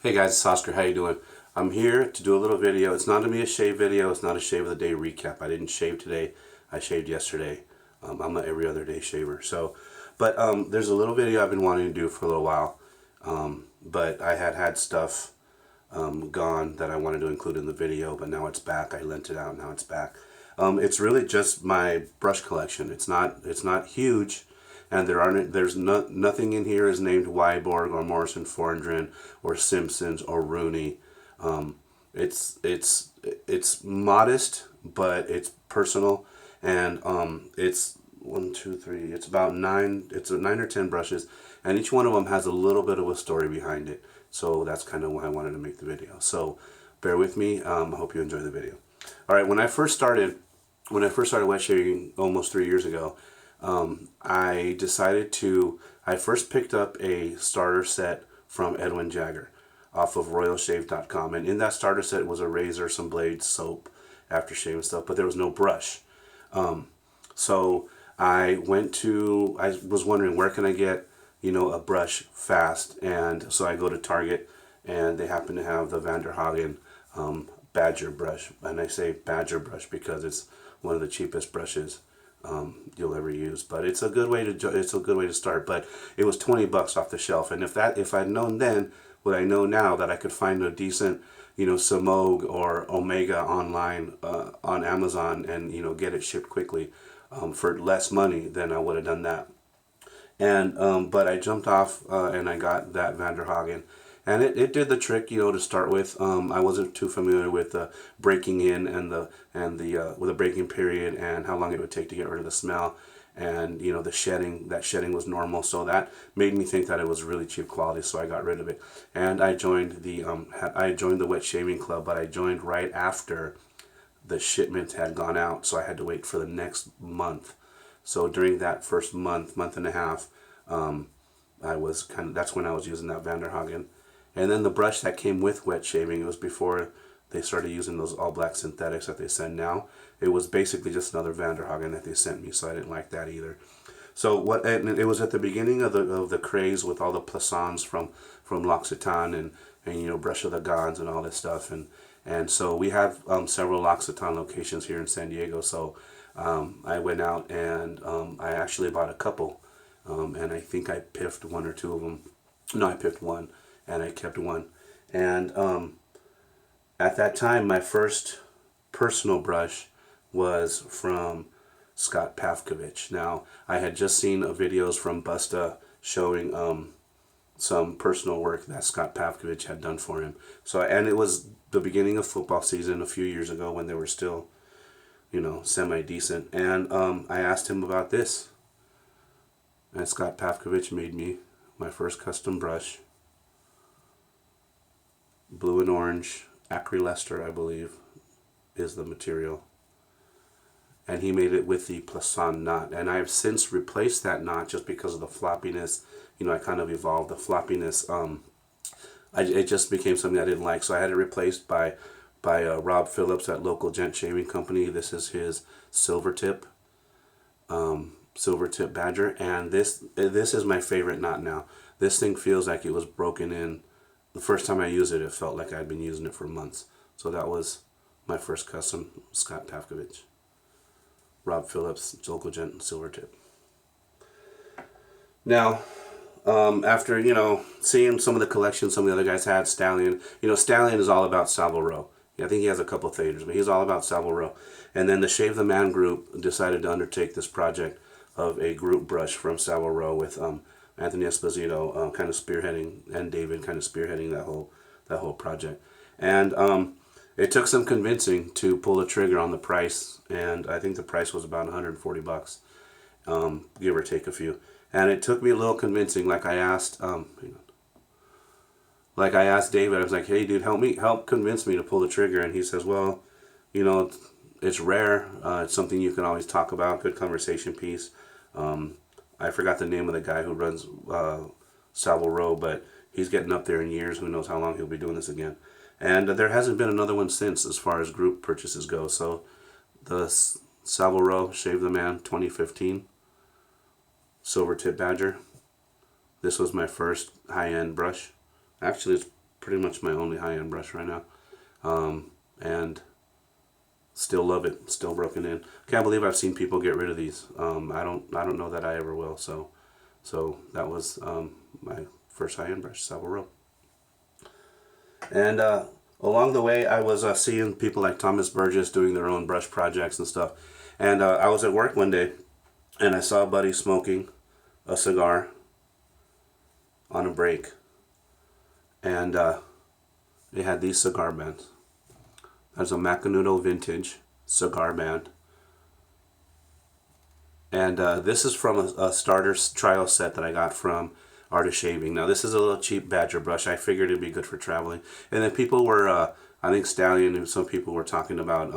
Hey guys, it's Oscar. How you doing? I'm here to do a little video. It's not going to be a shave video. It's not a shave of the day recap. I didn't shave today. I shaved yesterday. I'm an every other day shaver. But there's a little video I've been wanting to do for a little while. But I had stuff gone that I wanted to include in the video, but now it's back. I lent it out. Now it's back. It's really just my brush collection. It's not huge. And nothing in here is named Wyborg or Morrison Fordran or Simpsons or Rooney. It's modest, but it's personal, and it's it's about nine. It's 9 or 10 brushes, and each one of them has a little bit of a story behind it. So that's kind of why I wanted to make the video. So bear with me. I hope you enjoy the video. All right, when I first started wet shaving almost 3 years ago. I first picked up a starter set from Edwin Jagger off of royalshave.com, and in that starter set was a razor, some blades, soap, aftershave and stuff, but there was no brush. So I was wondering where can I get, a brush fast, and so I go to Target, and they happen to have the Vanderhagen Badger brush, and I say Badger brush because it's one of the cheapest brushes you'll ever use, but it's a good way to start. But it was $20 off the shelf, and if I'd known then what I know now, that I could find a decent Semogue or Omega online on Amazon and get it shipped quickly for less money, then I would have done that. And but I jumped off and I got that Vanderhagen. And it did the trick, to start with. I wasn't too familiar with the breaking in and the with the breaking period and how long it would take to get rid of the smell, and the shedding. That shedding was normal, so that made me think that it was really cheap quality. So I got rid of it, and I joined the wet shaving club, but I joined right after the shipment had gone out, so I had to wait for the next month. So during that first month and a half, that's when I was using that Vanderhagen. And then the brush that came with wet shaving, it was before they started using those all black synthetics that they send now. It was basically just another Vanderhagen that they sent me, so I didn't like that either. And it was at the beginning of the craze with all the Plaisance from L'Occitane and Brush of the Gods and all this stuff, and so we have several L'Occitane locations here in San Diego. So I went out and I actually bought a couple, and I think I piffed one or two of them. No, I picked one. And I kept one. And at that time, my first personal brush was from Scott Pavkovich. Now, I had just seen videos from Busta showing some personal work that Scott Pavkovich had done for him. And it was the beginning of football season a few years ago when they were still, semi-decent. And I asked him about this. And Scott Pavkovich made me my first custom brush. Blue and orange, acrylester, I believe, is the material. And he made it with the Plaisance knot. And I have since replaced that knot just because of the floppiness. I kind of evolved the floppiness. It just became something I didn't like. So I had it replaced by Rob Phillips at Local Gent Shaving Company. This is his Silvertip Badger. And this is my favorite knot now. This thing feels like it was broken in. The first time I used it, it felt like I'd been using it for months. So that was my first custom Scott Pavkovich. Rob Phillips, Local Gent, Silvertip. Now, after, seeing some of the collections some of the other guys had, Stallion. Stallion is all about Savile Row. I think he has a couple of faders, but he's all about Savile Row. And then the Shave the Man group decided to undertake this project of a group brush from Savile Row with Anthony Esposito kind of spearheading, and David kind of spearheading that whole project. And it took some convincing to pull the trigger on the price, and I think the price was about $140, give or take a few. And it took me a little convincing. Like I asked David, I was like, "Hey, dude, help convince me to pull the trigger." And he says, "Well, it's rare. It's something you can always talk about. Good conversation piece." I forgot the name of the guy who runs Savile Row, but he's getting up there in years. Who knows how long he'll be doing this again. And there hasn't been another one since as far as group purchases go. So the Savile Row Shave the Man 2015 Silvertip Badger. This was my first high-end brush. Actually, it's pretty much my only high-end brush right now. And still love it. Still broken in. Can't believe I've seen people get rid of these. I don't know that I ever will. So that was my first high-end brush, Savile Row. And along the way, I was seeing people like Thomas Burgess doing their own brush projects and stuff. And I was at work one day, and I saw a buddy smoking a cigar on a break. And they had these cigar bands. There's a Macanudo Vintage cigar band. And this is from a starter trial set that I got from Art of Shaving. Now, this is a little cheap Badger brush. I figured it'd be good for traveling. And then people were, I think Stallion and some people were talking about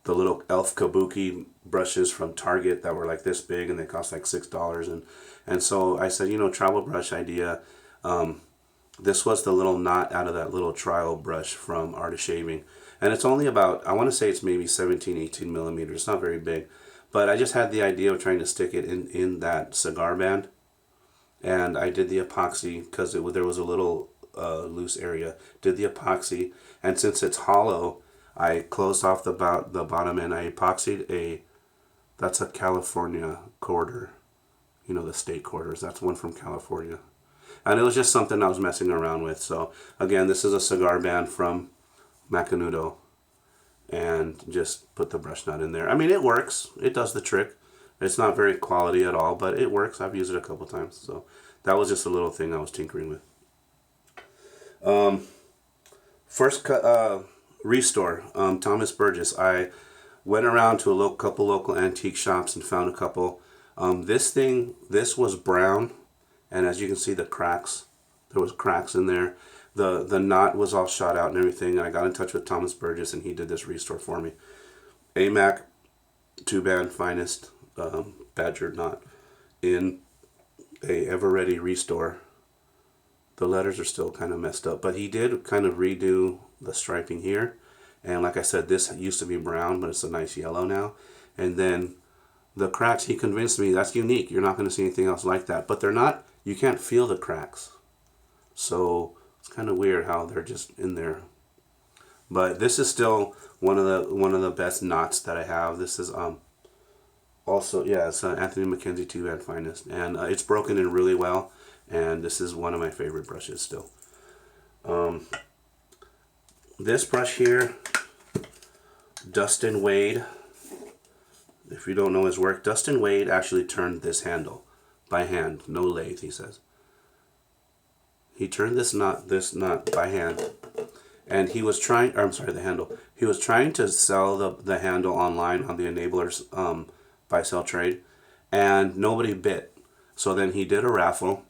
the little Elf Kabuki brushes from Target that were like this big and they cost like $6. And so I said, travel brush idea. This was the little knot out of that little trial brush from Art of Shaving. And it's only about, I want to say it's maybe 17, 18 millimeters. It's not very big. But I just had the idea of trying to stick it in that cigar band. And I did the epoxy because there was a little loose area. Did the epoxy. And since it's hollow, I closed off the bottom and I epoxied that's a California quarter. The state quarters. That's one from California. And it was just something I was messing around with. So again, this is a cigar band from Macanudo. And just put the brush knot in there. I mean, it works. It does the trick. It's not very quality at all, but it works. I've used it a couple times. So that was just a little thing I was tinkering with. First restore, Thomas Burgess. I went around to a couple local antique shops and found a couple. This was brown. And as you can see, the cracks. There was cracks in there. The knot was all shot out and everything. I got in touch with Thomas Burgess and he did this restore for me. AMAC 2-band finest Badger knot in a Ever-Ready restore. The letters are still kind of messed up, but he did kind of redo the striping here. And like I said, this used to be brown, but it's a nice yellow now. And then the cracks, he convinced me that's unique. You're not going to see anything else like that. But they're not, you can't feel the cracks. So it's kind of weird how they're just in there. But this is still one of the best knots that I have. This is also, yeah, it's Anthony Mackenzie 2-band finest, and it's broken in really well. And this is one of my favorite brushes still. This brush here, Dustin Wade. If you don't know his work, Dustin Wade actually turned this handle by hand, no lathe, he says. He turned this knot by hand, and he was trying, the handle. He was trying to sell the handle online on the Enablers buy sell trade, and nobody bit. So then he did a raffle,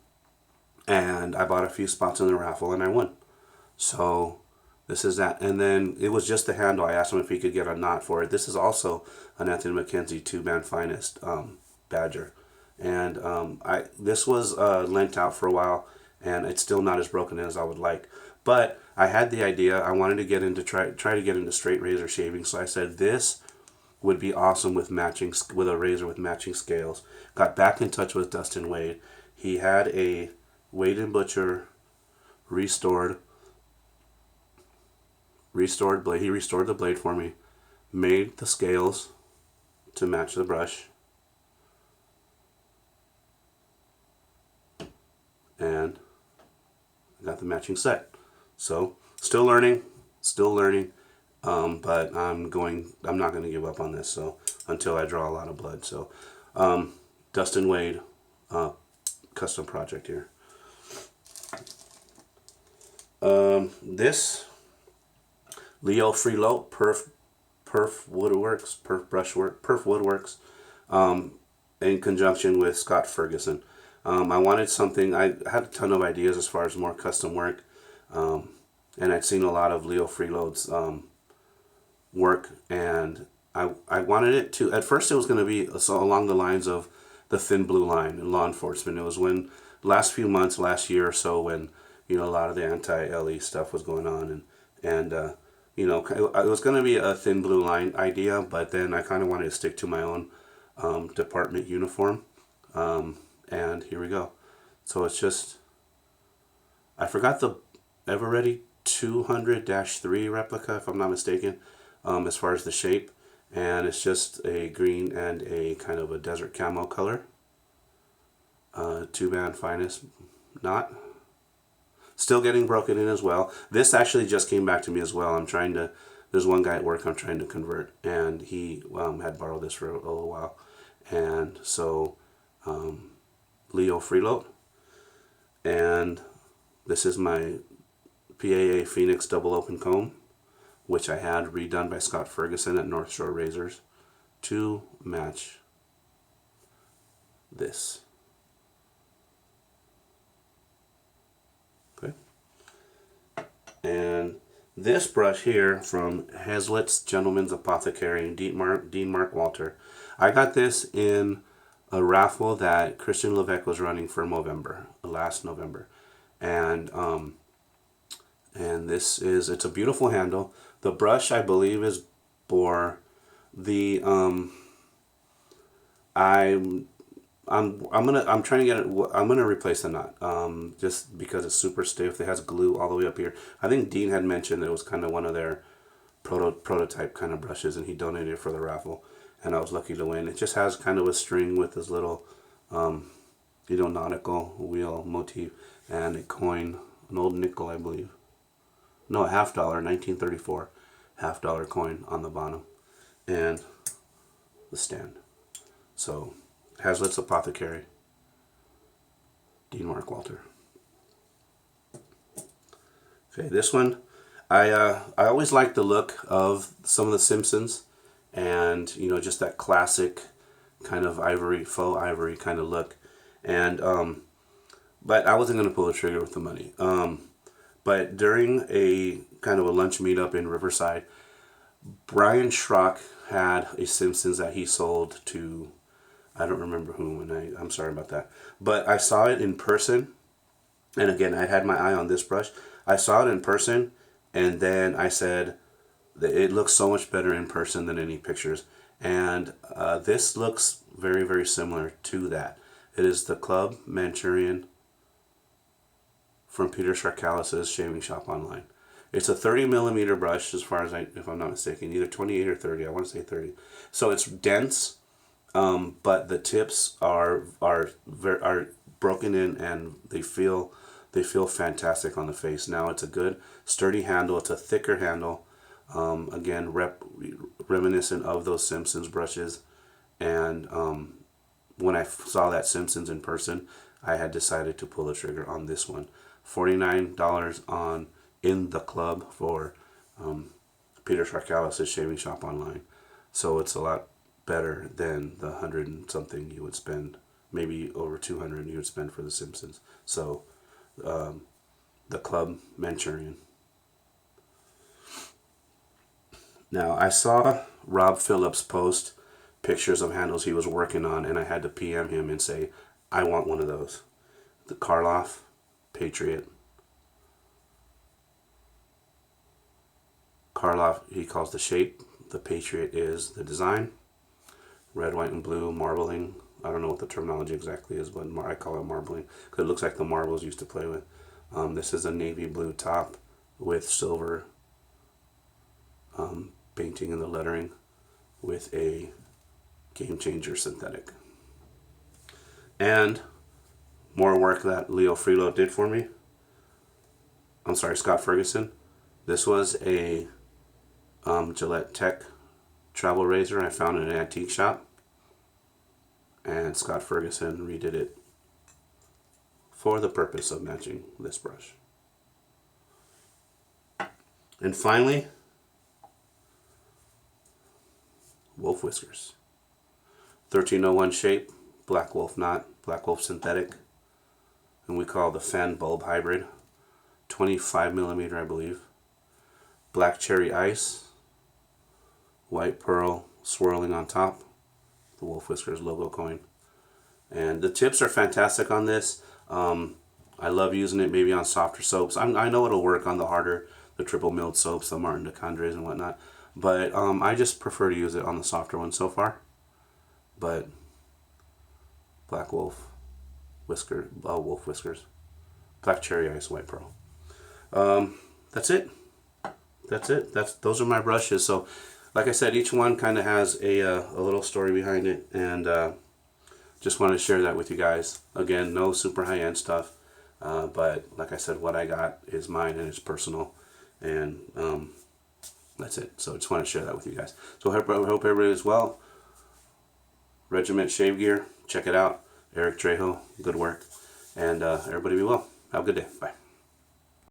and I bought a few spots in the raffle, and I won. So this is that, and then it was just the handle. I asked him if he could get a knot for it. This is also an Anthony Mackenzie 2-band finest Badger, and this was lent out for a while. And it's still not as broken as I would like. But I had the idea. I wanted to get into try to get into straight razor shaving. So I said this would be awesome with a razor with matching scales. Got back in touch with Dustin Wade. He had a Wade and Butcher restored blade. He restored the blade for me. Made the scales to match the brush. And got the matching set. So still learning, but I'm not going to give up on this. So until I draw a lot of blood. So Dustin Wade custom project here. This Leo Freelow Perf Woodworks in conjunction with Scott Ferguson. I wanted something, I had a ton of ideas as far as more custom work, and I'd seen a lot of Leo Freelow's work, and I wanted it to, at first it was going to be along the lines of the Thin Blue Line in law enforcement. It was when, last year or so, when, a lot of the anti-LE stuff was going on, and it was going to be a Thin Blue Line idea, but then I kind of wanted to stick to my own department uniform. And here we go. So it's just, I forgot Eveready 200-3 replica, if I'm not mistaken, as far as the shape. And it's just a green and a kind of a desert camo color. 2-band finest knot. Still getting broken in as well. This actually just came back to me as well. There's one guy at work I'm trying to convert, and he had borrowed this for a little while. And so, Leo Freeload. And this is my PAA Phoenix double open comb, which I had redone by Scott Ferguson at North Shore Razors to match this. Okay. And this brush here from Hazlitt's Gentleman's Apothecary, Dean Mark Walter. I got this in a raffle that Christian Levesque was running for November, last November. And it's a beautiful handle. The brush, I believe, is Boar. The I'm trying to get it. I'm gonna replace the knot. Just because it's super stiff. It has glue all the way up here. I think Dean had mentioned it was kind of one of their prototype kind of brushes, and he donated it for the raffle, and I was lucky to win. It just has kind of a string with this little, nautical wheel motif and a coin, an old nickel, I believe. No, a $50, 1934, $50 coin on the bottom, and the stand. So, Hazlitt's Apothecary, Dean Mark Walter. Okay, this one, I always liked the look of some of the Simpsons, and just that classic kind of faux ivory kind of look, and but I wasn't gonna pull the trigger with the money. But during a kind of a lunch meetup in Riverside, Brian Schrock had a Simpsons that he sold to, I don't remember whom, and I'm sorry about that. But I saw it in person, and again, I had my eye on this brush. I saw it in person, and then I said, it looks so much better in person than any pictures. And this looks very, very similar to that. It is the Club Manchurian from Peter Sharkalis' Shaving Shop Online. It's a 30 millimeter brush, as far as if I'm not mistaken, either 28 or 30. I want to say 30. So it's dense, but the tips are broken in, and they feel fantastic on the face. Now it's a good sturdy handle. It's a thicker handle. Again, reminiscent of those Simpsons brushes. And when I saw that Simpsons in person, I had decided to pull the trigger on this one. $49 in the club for Peter Sharkalis' Shaving Shop Online. So it's a lot better than the 100 and something you would spend, maybe over 200 you would spend for the Simpsons. So the Club Manchurian. Now, I saw Rob Phillips post pictures of handles he was working on, and I had to PM him and say, I want one of those. The Karloff Patriot. Karloff, he calls the shape. The Patriot is the design. Red, white, and blue marbling. I don't know what the terminology exactly is, but I call it marbling because it looks like the marbles used to play with. This is a navy blue top with silver painting in the lettering with a Game Changer synthetic. And more work that Leo Freeload did for me. I'm sorry, Scott Ferguson. This was a Gillette Tech travel razor I found in an antique shop. And Scott Ferguson redid it for the purpose of matching this brush. And finally, Wolf Whiskers. 1301 shape, Black Wolf knot, Black Wolf synthetic, and we call the fan bulb hybrid. 25 millimeter, I believe. Black cherry ice, white pearl swirling on top, the Wolf Whiskers logo coin. And the tips are fantastic on this. I love using it maybe on softer soaps. I know it'll work on the harder, the triple milled soaps, the Martin de Condres and whatnot. But I just prefer to use it on the softer ones so far. But Black Wolf Wolf Whiskers, Black Cherry Ice, White Pearl. That's it. Those are my brushes. So, like I said, each one kind of has a little story behind it, and just wanted to share that with you guys. Again, no super high end stuff, but like I said, what I got is mine and it's personal, and that's it. So, just want to share that with you guys. So, I hope everybody is well. Regiment Shave Gear, check it out. Eric Trejo, good work, and everybody be well. Have a good day. Bye.